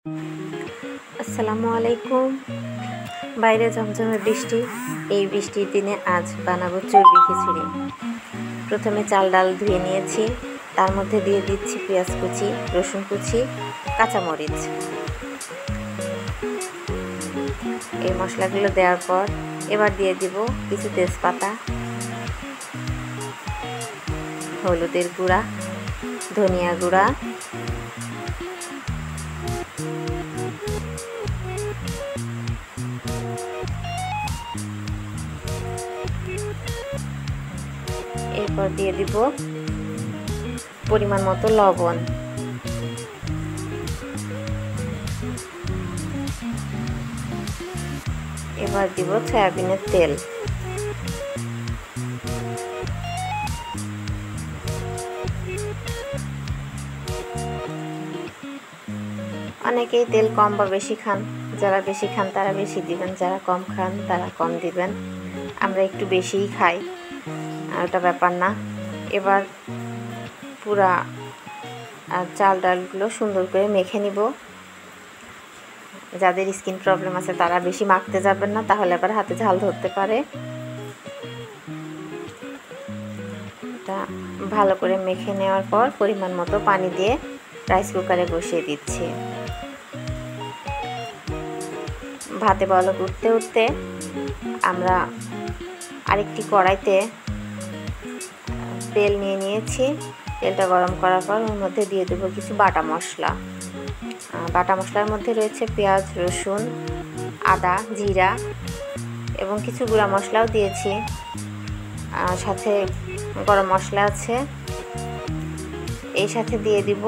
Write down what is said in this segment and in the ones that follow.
আসসালামু আলাইকুম। বাইরে ঝমঝমে বৃষ্টি। এই বৃষ্টির দিনে আজ বানাবো চর্বি খিচুড়ি। প্রথমে চাল ডাল ধুয়ে নিয়েছি, তার মধ্যে দিয়ে দিচ্ছি পেঁয়াজ কুচি, রসুন কুচি, কাঁচামরিচ। এই মশলাগুলো দেওয়ার পর এবার দিয়ে দিব কিছু তেজপাতা, হলুদের গুঁড়া, ধনিয়া গুঁড়া, এরপর দিয়ে দিব পরিমাণ মতো লবণ। এবার দিব সয়াবিনের তেল। অনেকেই তেল কম বা বেশি খান, যারা বেশি খান তারা বেশি দিবেন, যারা কম খান তারা কম দিবেন। আমরা একটু বেশিই খাই, ওটা ব্যাপার না। এবার পুরা চাল ডালগুলো সুন্দর করে মেখে নিব। যাদের স্কিন প্রবলেম আছে তারা বেশি মাখতে যাবেন না, তাহলে আবার হাতে ঝাল ধরতে পারে। এটা ভালো করে মেখে নেওয়ার পর পরিমাণ মতো পানি দিয়ে রাইস কুকারে বসিয়ে দিচ্ছি। ভাতে বলক উঠতে উঠতে আমরা আরেকটি কড়াইতে তেল নিয়ে নিয়েছি। তেলটা গরম করার পর ওর মধ্যে দিয়ে দেবো কিছু বাটা মশলা। বাটা মশলার মধ্যে রয়েছে পেঁয়াজ, রসুন, আদা, জিরা এবং কিছু গুঁড়া মশলাও দিয়েছি, সাথে গরম মশলা আছে। এই সাথে দিয়ে দিব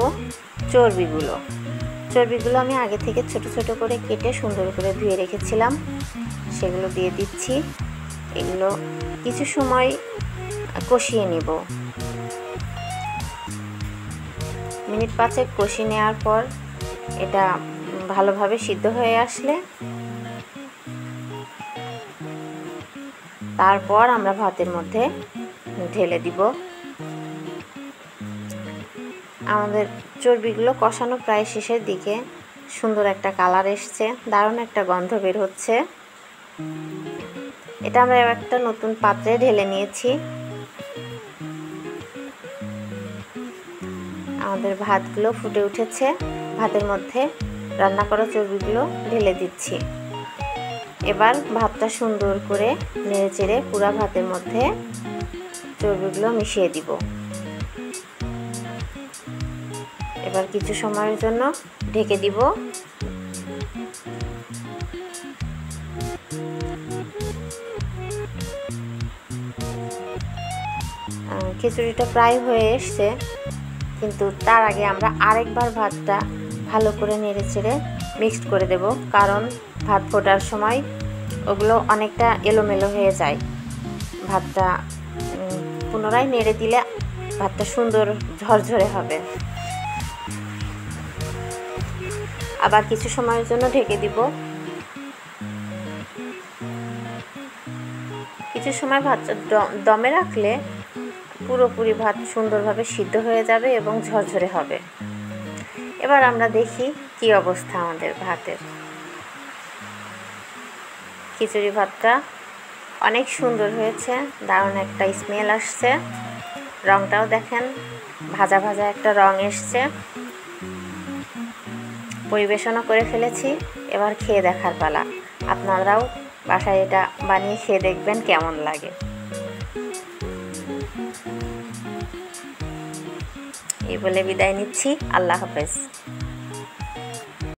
চর্বিগুলো। চর্বিগুলো আমি আগে থেকে ছোট ছোট করে কেটে সুন্দর করে ধুয়ে রেখেছিলাম, সেগুলো দিয়ে দিচ্ছি। এগুলো কিছু সময় কষিয়ে নিব। মিনিট 5 কষিয়ে নেওয়ার পর এটা ভালোভাবে সিদ্ধ হয়ে আসলে তারপর আমরা ভাতের মধ্যে ঢেলে দিব। আমাদের চর্বিগুলো কষানো প্রায় শেষের দিকে। সুন্দর একটা কালার এসছে, দারুণ একটা গন্ধ বের হচ্ছে। এটা আমরা একটা নতুন পাত্রে ঢেলে নিয়েছি। আমাদের ভাতগুলো ফুটে উঠেছে। ভাতের মধ্যে রান্না করা চর্বিগুলো ঢেলে দিচ্ছি। এবার ভাতটা সুন্দর করে নেড়েচেড়ে পুরা ভাতের মধ্যে চর্বিগুলো মিশিয়ে দিব। এবার কিছু সময়ের জন্য ঢেকে দিব। খিচুড়িটা প্রায় হয়ে এসছে, কিন্তু তার আগে আমরা আরেকবার ভাতটা ভালো করে নেড়েচেড়ে মিক্সড করে দেব, কারণ ভাত ফোটার সময় ওগুলো অনেকটা এলোমেলো হয়ে যায়। ভাতটা পুনরায় নেড়ে দিলে ভাতটা সুন্দর ঝরঝরে হবে। আবার কিছু সময়ের জন্য ঢেকে দিব। কিছু সময় ভাতটা দমে রাখলে পুরোপুরি ভাত সুন্দরভাবে সিদ্ধ হয়ে যাবে এবং ঝরঝরে হবে। এবার আমরা দেখি কি অবস্থা আমাদের ভাতের। খিচুড়ি ভাতটা অনেক সুন্দর হয়েছে, দারুণ একটা স্মেল আসছে। রঙটাও দেখেন, ভাজা ভাজা একটা রং এসছে। পরিবেশনও করে ফেলেছি। এবার খেয়ে দেখার পালা। আপনারাও বাসায় এটা বানিয়ে খেয়ে দেখবেন কেমন লাগে। এই বলে বিদায় নিচ্ছি। আল্লাহ হাফেজ।